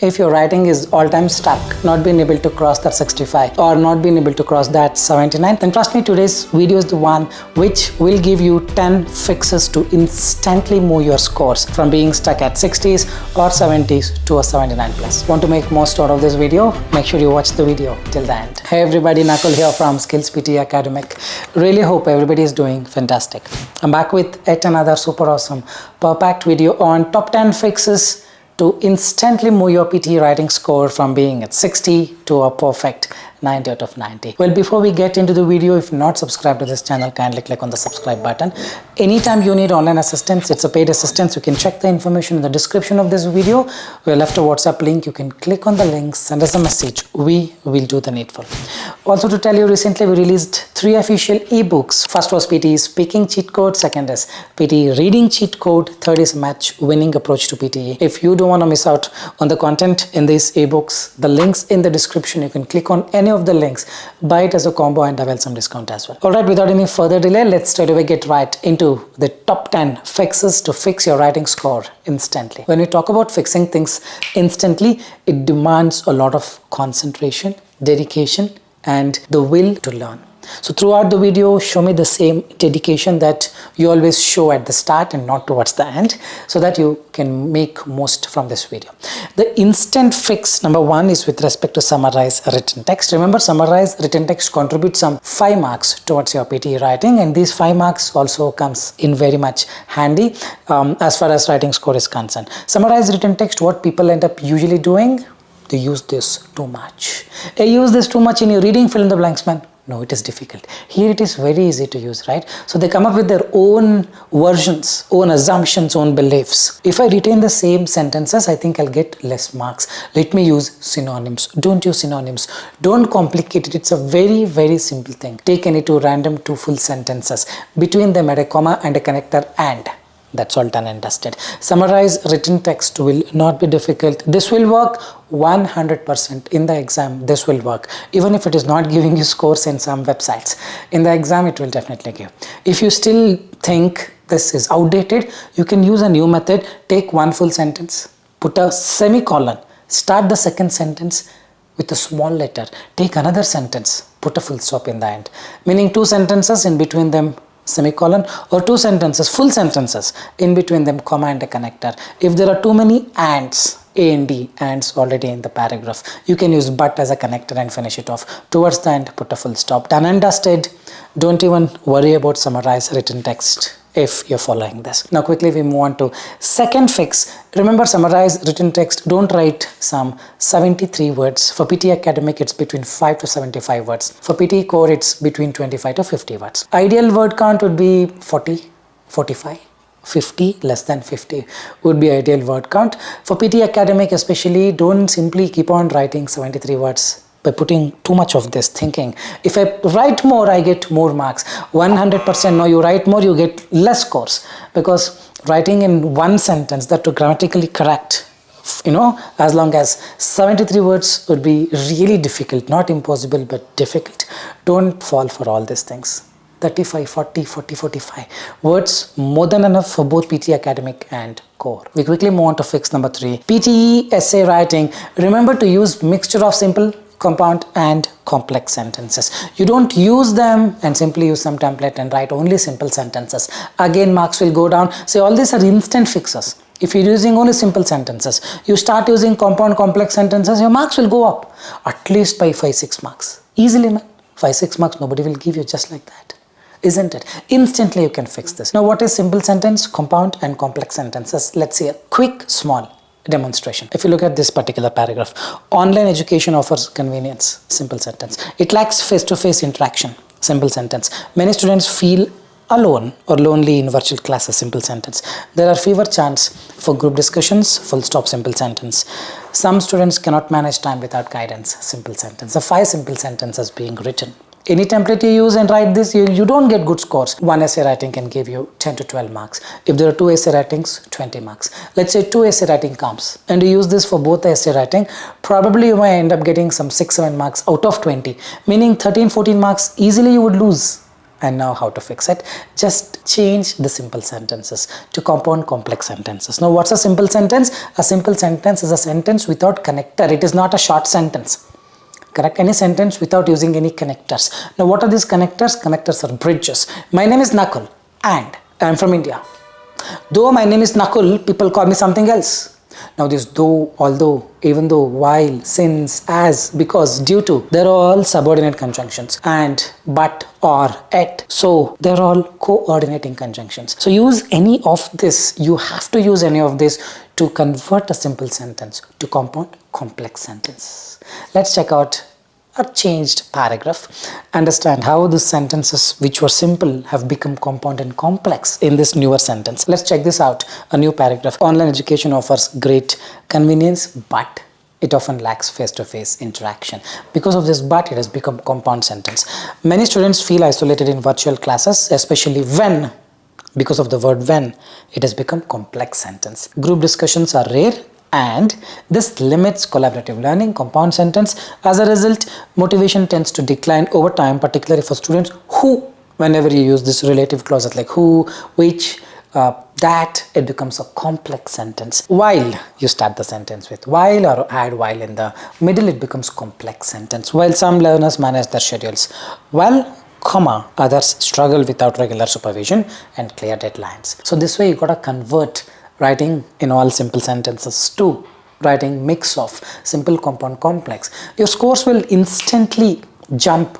If your writing is all-time stuck, not being able to cross that 65 or not being able to cross that 79, then trust me, today's video is the one which will give you 10 fixes to instantly move your scores from being stuck at 60s or 70s to a 79 plus. Want to make most out of this video? Make sure you watch the video till the end. Hey everybody, Nakul here from SKILLS PTE Academic. Really hope everybody is doing fantastic. I'm back with yet another super awesome, packed video on top 10 fixes to instantly move your PTE writing score from being at 60 to a perfect 90 out of 90. Well, before we get into the video, if not subscribed to this channel, kindly click on the subscribe button. Anytime you need online assistance, it's a paid assistance. You can check the information in the description of this video. We left a WhatsApp link. You can click on the link, send us a message. We will do the needful. Also to tell you, recently we released 3 official ebooks. First was PTE speaking cheat code. Second is PTE reading cheat code. Third is match winning approach to PTE. If you don't want to miss out on the content in these ebooks, the links in the description, you can click on any of the links, buy it as a combo and avail some discount as well. Alright, without any further delay, let's straight away get right into the top 10 fixes to fix your writing score instantly. When we talk about fixing things instantly, it demands a lot of concentration, dedication, and the will to learn. So throughout the video, show me the same dedication that you always show at the start and not towards the end, so that you can make most from this video. The instant fix number 1 is with respect to summarize written text. Remember, summarize written text contributes some 5 marks towards your PTE writing, and these 5 marks also comes in very much handy as far as writing score is concerned. Summarize written text, what people end up usually doing, they use this too much. They use this too much in your reading fill in the blanks, man. No, it is difficult. Here it is very easy to use, right? So they come up with their own versions, own assumptions, own beliefs. If I retain the same sentences, I think I'll get less marks. Let me use synonyms. Don't use synonyms. Don't complicate it. It's a very, very simple thing. Take any two random two full sentences. Between them add a comma and a connector and. That's all done and dusted. Summarize written text will not be difficult. This will work 100% in the exam. This will work. Even if it is not giving you scores in some websites, in the exam it will definitely give. If you still think this is outdated, you can use a new method. Take one full sentence, put a semicolon, start the second sentence with a small letter. Take another sentence, put a full stop in the end. Meaning 2 sentences, in between them semicolon, or 2 sentences, full sentences, in between them comma and a connector. If there are too many ands, A and D, ands already in the paragraph, you can use but as a connector and finish it off. Towards the end, put a full stop. Done and dusted. Don't even worry about summarize written text if you're following this. Now quickly we move on to second fix. Remember, summarize written text, don't write some 73 words. For PTE Academic, it's between 5 to 75 words. For PTE Core, it's between 25 to 50 words. Ideal word count would be 40, 45. 50, less than 50 would be ideal word count. For PTE Academic especially, don't simply keep on writing 73 words by putting too much of this thinking. If I write more, I get more marks. 100% no, you write more, you get less scores, because writing in one sentence that to grammatically correct, as long as 73 words would be really difficult, not impossible, but difficult. Don't fall for all these things. 35, 40, 45 words, more than enough for both PTE Academic and Core. We quickly move on to fix number 3. PTE essay writing. Remember to use mixture of simple, compound and complex sentences. You don't use them and simply use some template and write only simple sentences. Again, marks will go down. So all these are instant fixes. If you're using only simple sentences, you start using compound complex sentences, your marks will go up at least by 5-6 marks. Easily, man. 5-6 marks nobody will give you just like that. Isn't it? Instantly you can fix this. Now what is simple sentence, compound and complex sentences? Let's see a quick small demonstration. If you look at this particular paragraph, online education offers convenience, simple sentence. It lacks face-to-face interaction, simple sentence. Many students feel alone or lonely in virtual classes, simple sentence. There are fewer chance for group discussions, full stop, simple sentence. Some students cannot manage time without guidance, simple sentence. The 5 simple sentences being written. Any template you use and write this, you don't get good scores. One essay writing can give you 10 to 12 marks. If there are 2 essay writings, 20 marks. Let's say 2 essay writing comes and you use this for both the essay writing, probably you might end up getting some 6-7 marks out of 20, meaning 13-14 marks easily you would lose and now how to fix it. Just change the simple sentences to compound complex sentences. Now what's a simple sentence? A simple sentence is a sentence without connector. It is not a short sentence. Correct? Any sentence without using any connectors. Now what are these connectors? Connectors are bridges. My name is Nakul and I am from India. Though my name is Nakul, people call me something else. Now this though, although, even though, while, since, as, because, due to, they're all subordinate conjunctions, and, but, or, at. So they're all coordinating conjunctions. So use any of this. You have to use any of this to convert a simple sentence to compound complex sentence. Let's check out a changed paragraph. Understand how the sentences which were simple have become compound and complex in this newer sentence. Let's check this out. A new paragraph. Online education offers great convenience, but it often lacks face-to-face interaction. Because of this but, it has become compound sentence. Many students feel isolated in virtual classes, especially when, because of the word when, it has become complex sentence. Group discussions are rare, and this limits collaborative learning, compound sentence. As a result, motivation tends to decline over time, particularly for students who, whenever you use this relative clauses like who, which, that, it becomes a complex sentence. While you start the sentence with while or add while in the middle, it becomes complex sentence. While some learners manage their schedules well, comma, others struggle without regular supervision and clear deadlines. So this way you gotta convert writing in all simple sentences to writing mix of simple, compound, complex. Your scores will instantly jump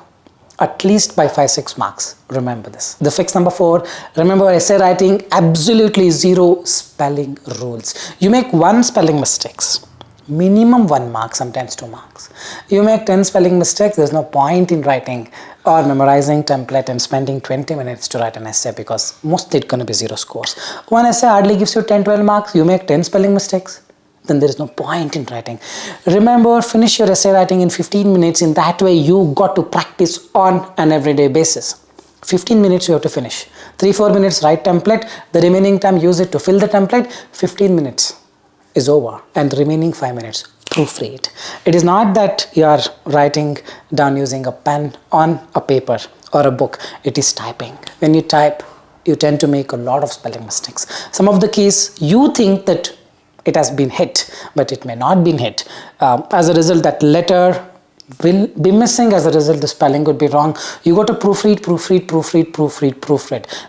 at least by 5-6 marks. Remember this. The fix number 4, remember essay writing, absolutely 0 spelling rules. You make 1 spelling mistakes, minimum 1 mark, sometimes 2 marks. You make 10 spelling mistakes, there's no point in writing or memorizing template and spending 20 minutes to write an essay, because mostly it's going to be 0 scores. One essay hardly gives you 10-12 marks. You make 10 spelling mistakes, then there is no point in writing. Remember, finish your essay writing in 15 minutes. In that way, you got to practice on an everyday basis. 15 minutes you have to finish. 3-4 minutes write template. The remaining time use it to fill the template. 15 minutes is over, and the remaining 5 minutes proofread. It is not that you are writing down using a pen on a paper or a book. It is typing. When you type, you tend to make a lot of spelling mistakes. Some of the keys you think that it has been hit, but it may not been hit. As a result, that letter will be missing. As a result, the spelling could be wrong. You got to proofread,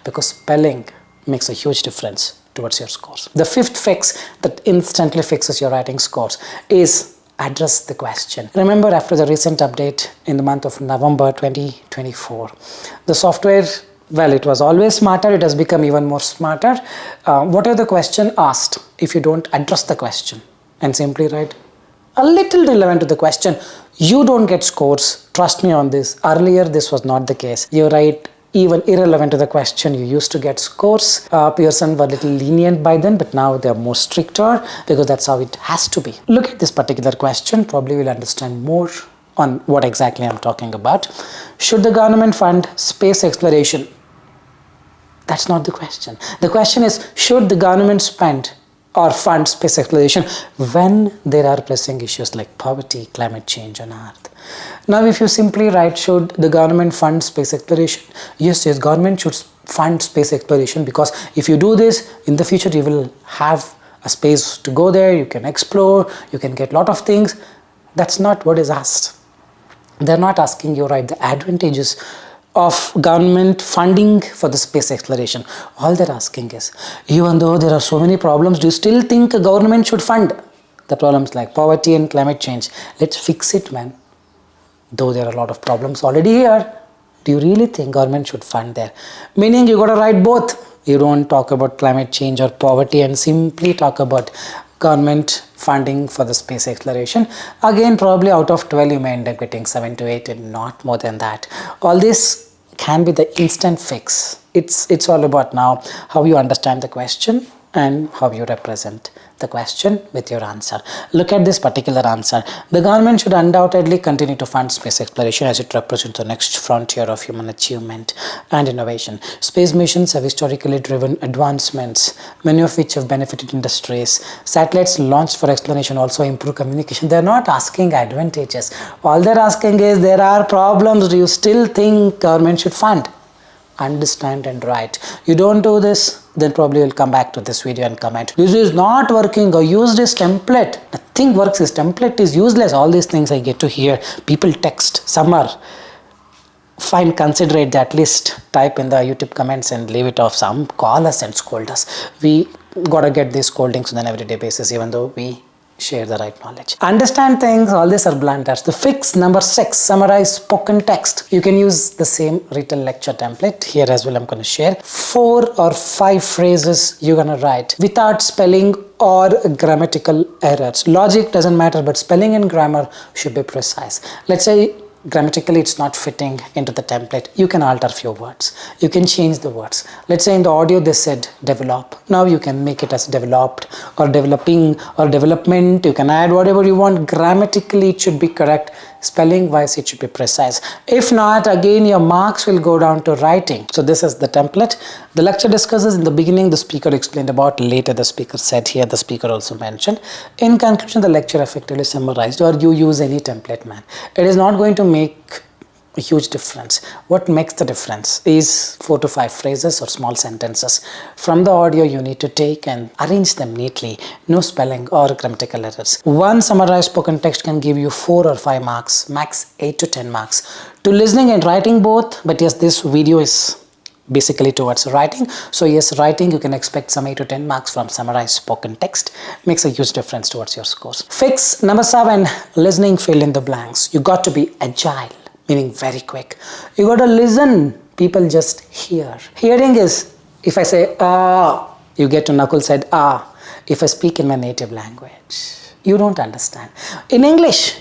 because spelling makes a huge difference towards your scores. The 5th fix that instantly fixes your writing scores is address the question. Remember, after the recent update in the month of November 2024, the software, well, it was always smarter, it has become even more smarter. Whatever the question asked, if you don't address the question and simply write a little relevant to the question, you don't get scores. Trust me on this. Earlier, this was not the case. You write even irrelevant to the question, you used to get scores. Pearson were a little lenient by then, but now they are more stricter, because that's how it has to be. Look at this particular question, probably you'll understand more on what exactly I'm talking about. Should the government fund space exploration? That's not the question. The question is, should the government spend or fund space exploration when there are pressing issues like poverty, climate change on Earth? Now, if you simply write, should the government fund space exploration? Yes, government should fund space exploration, because if you do this, in the future you will have a space to go there, you can explore, you can get a lot of things. That's not what is asked. They're not asking you write the advantages of government funding for the space exploration. All they're asking is, even though there are so many problems, do you still think a government should fund the problems like poverty and climate change? Let's fix it, man. Though there are a lot of problems already here, do you really think government should fund there? Meaning you got to write both. You don't talk about climate change or poverty and simply talk about government funding for the space exploration. Again, probably out of 12 you may end up getting 7 to 8 and not more than that. All this can be the instant fix. It's all about now how you understand the question and how you represent the question with your answer. Look at this particular answer. The government should undoubtedly continue to fund space exploration as it represents the next frontier of human achievement and innovation. Space missions have historically driven advancements, many of which have benefited industries. Satellites launched for exploration also improve communication. They're not asking advantages. All they're asking is, there are problems. Do you still think government should fund? understand and write. You don't do this, then probably you'll come back to this video and comment, this is not working, or use this template. Nothing works, this template is useless. All these things I get to hear. People text, some are fine, considerate, at least type in the YouTube comments and leave it off. Some call us and scold us. We gotta get these scoldings on an everyday basis, even though we share the right knowledge. Understand things, all these are blunders. The fix number 6, summarize spoken text. You can use the same written lecture template. Here as well I'm going to share 4 or 5 phrases you're going to write without spelling or grammatical errors. Logic doesn't matter, but spelling and grammar should be precise. Let's say grammatically it's not fitting into the template. You can alter few words. You can change the words. Let's say in the audio they said develop. Now you can make it as developed or developing or development. You can add whatever you want. Grammatically it should be correct. Spelling wise it should be precise. If not, again your marks will go down to writing. So this is the template. The lecture discusses in the beginning, the speaker explained about, later the speaker said, here the speaker also mentioned. In conclusion, the lecture effectively summarized, or you use any template, man. It is not going to make a huge difference. What makes the difference is 4 to 5 phrases or small sentences. From the audio you need to take and arrange them neatly. No spelling or grammatical errors. One summarized spoken text can give you 4 or 5 marks, max 8 to 10 marks. To listening and writing both, but yes, this video is basically towards writing. So yes, writing you can expect some 8 to 10 marks from summarized spoken text. Makes a huge difference towards your scores. Fix number 7, listening, fill in the blanks. You got to be agile, meaning very quick. You got to listen. People just hear. Hearing is, if I say ah, you get to Nakul said ah. If I speak in my native language, you don't understand. In English,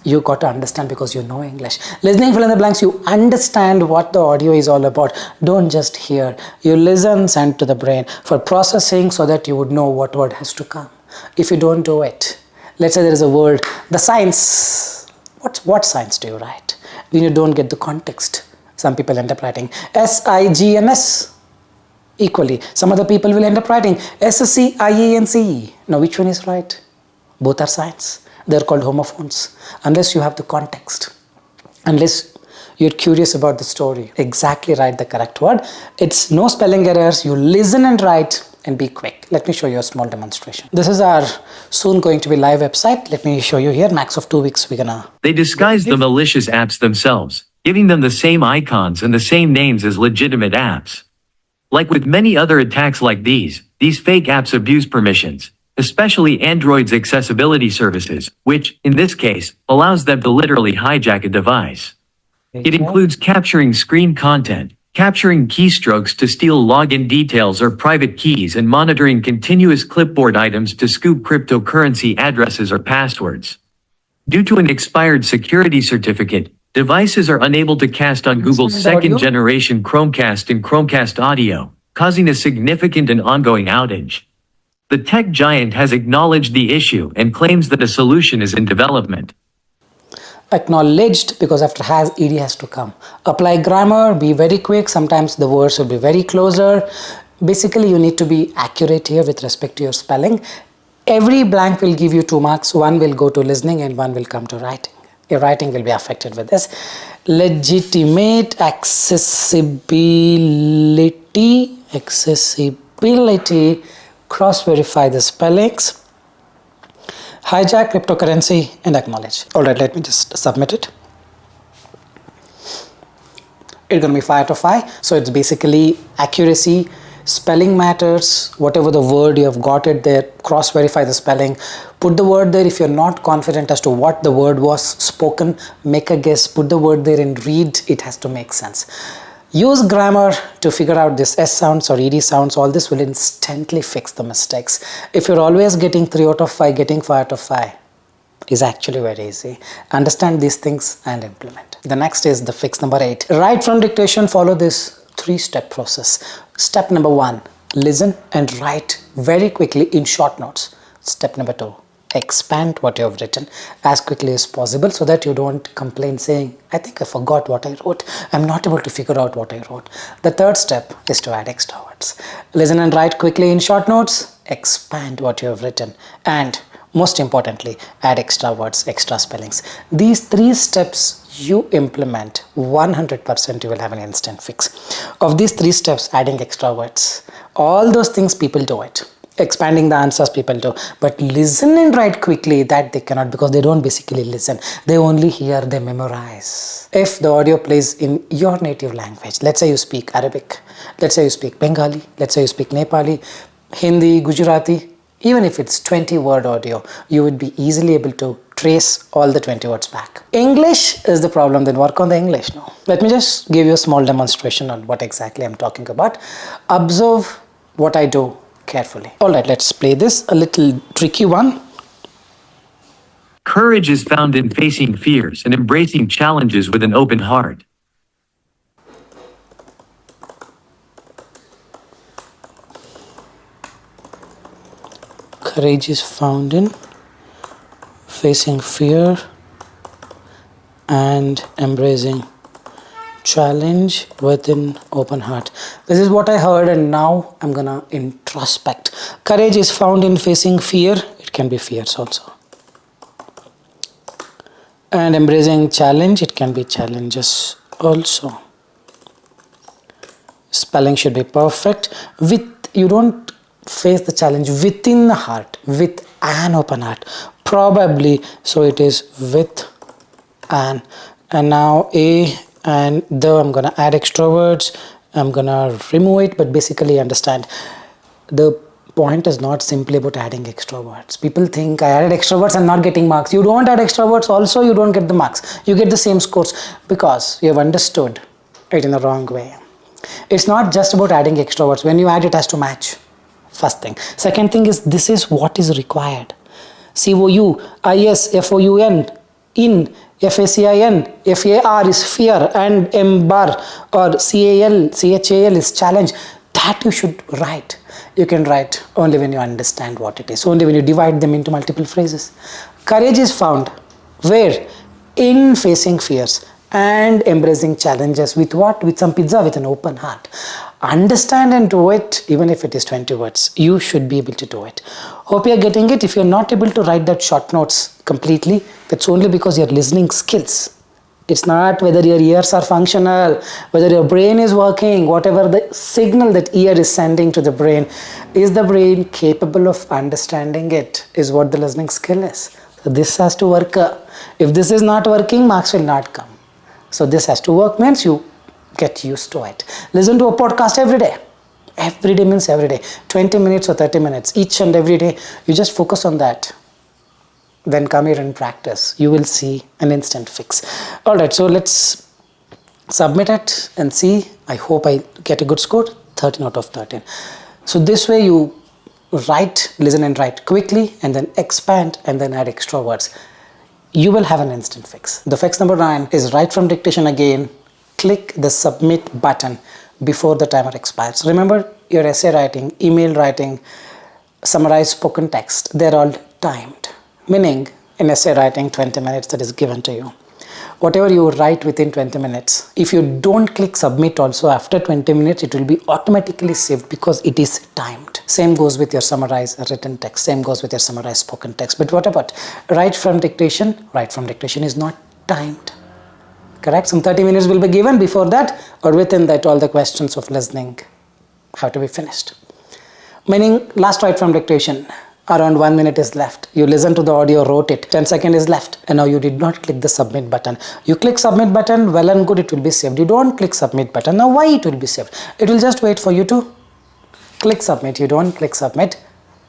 you got to understand because you know English. Listening, fill in the blanks, you understand what the audio is all about. Don't just hear. You listen, send to the brain for processing so that you would know what word has to come. If you don't do it, let's say there is a word, the science. What science do you write? When you don't get the context, some people end up writing S-I-G-N-S equally. Some other people will end up writing S-C-I-E-N-C-E. Now which one is right? Both are science. They're called homophones. Unless you have the context, unless you're curious about the story, exactly write the correct word. It's no spelling errors. You listen and write and be quick. Let me show you a small demonstration. This is our soon going to be live website. Let me show you here. Max of 2 weeks we're gonna. They disguise the malicious apps themselves, giving them the same icons and the same names as legitimate apps. Like with many other attacks like these fake apps abuse permissions, especially Android's accessibility services, which, in this case, allows them to literally hijack a device. It includes capturing screen content, capturing keystrokes to steal login details or private keys, and monitoring continuous clipboard items to scoop cryptocurrency addresses or passwords. Due to an expired security certificate, devices are unable to cast on Google's second-generation Chromecast and Chromecast audio, causing a significant and ongoing outage. The tech giant has acknowledged the issue and claims that a solution is in development. Acknowledged, because after has, ed has to come. Apply grammar, be very quick. Sometimes the words will be very closer. Basically, you need to be accurate here with respect to your spelling. Every blank will give you 2 marks. 1 will go to listening and 1 will come to writing. Your writing will be affected with this. Legitimate, accessibility, cross-verify the spellings. Hijack cryptocurrency and acknowledge. Alright, let me just submit it. It's going to be 5 out of 5. So it's basically accuracy, spelling matters, whatever the word you have got it there, cross-verify the spelling. Put the word there if you're not confident as to what the word was spoken. Make a guess, put the word there and read. It has to make sense. Use grammar to figure out this S sounds or ED sounds. All this will instantly fix the mistakes. If you're always getting 3 out of 5, getting 5 out of 5 is actually very easy. Understand these things and implement. The next is the fix number 8. Right from dictation, follow this 3-step process. Step number 1, listen and write very quickly in short notes. Step number 2, expand what you have written as quickly as possible so that you don't complain saying, I think I forgot what I wrote. I'm not able to figure out what I wrote. The third step is to add extra words. Listen and write quickly in short notes, expand what you have written, and most importantly, add extra words, extra spellings. These 3 steps you implement, 100% you will have an instant fix. Of these 3 steps, adding extra words, all those things people do it. Expanding the answers people do, but listen and write quickly, that they cannot, because they don't basically listen. They only hear, they memorize. If the audio plays in your native language, let's say you speak Arabic, let's say you speak Bengali, let's say you speak Nepali, Hindi, Gujarati, even if it's 20-word audio, you would be easily able to trace all the 20 words back. English is the problem, then work on the English now. Let me just give you a small demonstration on what exactly I'm talking about. Observe what I do carefully. Alright, let's play this, a little tricky one. Courage is found in facing fears and embracing challenges with an open heart. Courage is found in facing fear and embracing challenge with an open heart. This is what I heard, and now I'm gonna introspect. Courage is found in facing fear. It can be fears also. And embracing challenge. It can be challenges also. Spelling should be perfect. You don't face the challenge within the heart, with an open heart. Probably, so it is with an. And now a and the, I'm gonna add extra words, I'm gonna remove it, but basically understand the point is not simply about adding extra words. People think I added extra words and not getting marks. You don't add extra words, also you don't get the marks. You get the same scores because you have understood it in the wrong way. It's not just about adding extra words. When you add, it has to match. First thing. Second thing is, this is what is required. COUIS, FOUN, in, FACIN, FAR is fear, and MBAR or CHAL is challenge. That you should write. You can write only when you understand what it is, only when you divide them into multiple phrases. Courage is found where? In facing fears and embracing challenges with what? With some pizza, with an open heart. Understand and do it, even if it is 20 words. You should be able to do it. Hope you are getting it. If you are not able to write that short notes completely, that's only because your listening skills. It's not whether your ears are functional, whether your brain is working, whatever the signal that ear is sending to the brain. Is the brain capable of understanding it, is what the listening skill is. So this has to work. If this is not working, marks will not come. So this has to work, means you get used to it. Listen to a podcast every day. Every day means every day. 20 minutes or 30 minutes, each and every day. You just focus on that. Then come here and practice. You will see an instant fix. Alright, so let's submit it and see. I hope I get a good score. 13 out of 13. So this way you write, listen and write quickly, and then expand and then add extra words. You will have an instant fix. The fix number 9 is write from dictation again. Click the submit button before the timer expires. Remember, your essay writing, email writing, summarized spoken text, they're all timed. Meaning, in essay writing, 20 minutes that is given to you. Whatever you write within 20 minutes, if you don't click submit also after 20 minutes, it will be automatically saved because it is timed. Same goes with your summarized written text. Same goes with your summarized spoken text. But what about write from dictation? Write from dictation is not timed. Correct? Some 30 minutes will be given before that, or within that all the questions of listening have to be finished. Meaning, last write from dictation, around 1 minute is left. You listen to the audio, wrote it, 10 seconds is left, and now you did not click the submit button. You click submit button, well and good, it will be saved. You don't click submit button. Now why it will be saved? It will just wait for you to click submit. You don't click submit,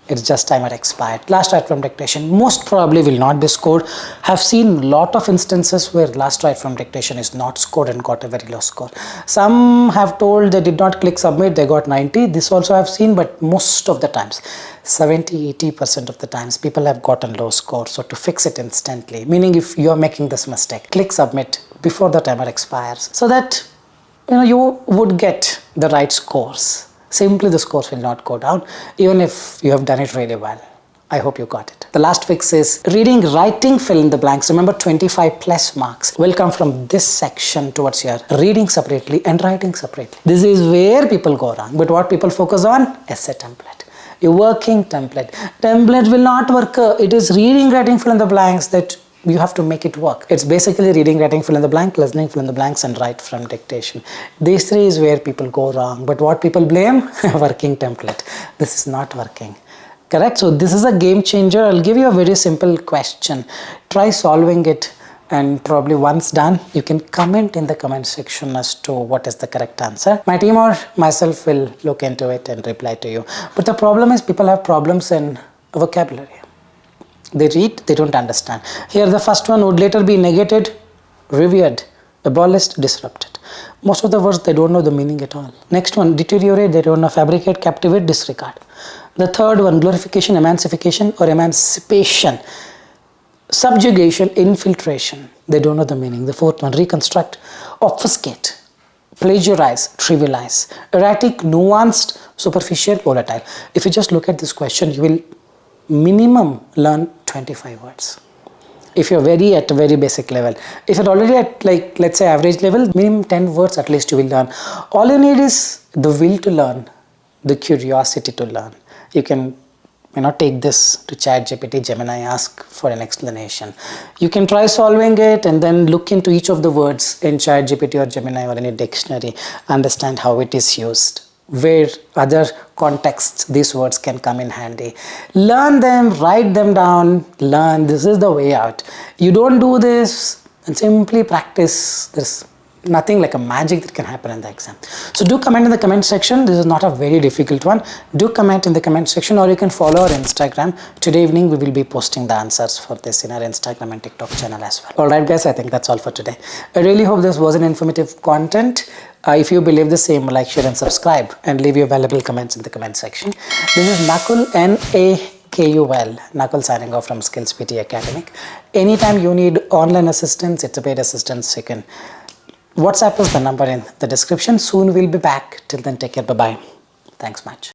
it's just timer expired. Last write from dictation most probably will not be scored. Have seen lot of instances where last write from dictation is not scored and got a very low score. Some have told they did not click submit, they got 90. This also I've seen, but most of the times 70-80% of the times people have gotten low score. So to fix it instantly, meaning if you are making this mistake, click submit before the timer expires, so that you would get the right scores. Simply the scores will not go down even if you have done it really well. I hope you got it. The last fix is reading, writing, fill in the blanks. Remember, 25 plus marks will come from this section towards your reading separately and writing separately. This is where people go wrong. But what people focus on? Essay template. Your working template. Template will not work. It is reading, writing, fill in the blanks that you have to make it work. It's basically reading, writing, fill in the blank, listening, fill in the blanks, and write from dictation. These three is where people go wrong. But what people blame? Working template. This is not working. Correct? So this is a game changer. I'll give you a very simple question. Try solving it, and probably once done, you can comment in the comment section as to what is the correct answer. My team or myself will look into it and reply to you. But the problem is people have problems in vocabulary. They read, they don't understand. Here the first one would later be negated, revered, abolished, disrupted. Most of the words they don't know the meaning at all. Next one, deteriorate, they don't know, fabricate, captivate, disregard. The third one, glorification, emancipication or emancipation. Subjugation, infiltration, they don't know the meaning. The fourth one, reconstruct, obfuscate, plagiarize, trivialize, erratic, nuanced, superficial, volatile. If you just look at this question, you will minimum learn 25 words. If you're at a very basic level. If you're already at, like, let's say average level, minimum 10 words at least you will learn. All you need is the will to learn, the curiosity to learn. You can take this to ChatGPT, Gemini, ask for an explanation. You can try solving it and then look into each of the words in ChatGPT or Gemini or any dictionary, understand how it is used, where other contexts these words can come in handy. Learn them, write them down, learn. This is the way out. You don't do this and simply practice. There's nothing like a magic that can happen in the exam. So do comment in the comment section. This is not a very difficult one. Do comment in the comment section, or you can follow our Instagram. Today evening we will be posting the answers for this in our Instagram and TikTok channel as well. Alright guys, I think that's all for today. I really hope this was an informative content. If you believe the same, like, share and subscribe and leave your valuable comments in the comment section. This is Nakul, Nakul, Nakul signing off from SKILLS PTE Academic. Anytime you need online assistance, it's a paid assistance, you can WhatsApp is the number in the description. Soon we'll be back. Till then, take care. Bye-bye. Thanks much.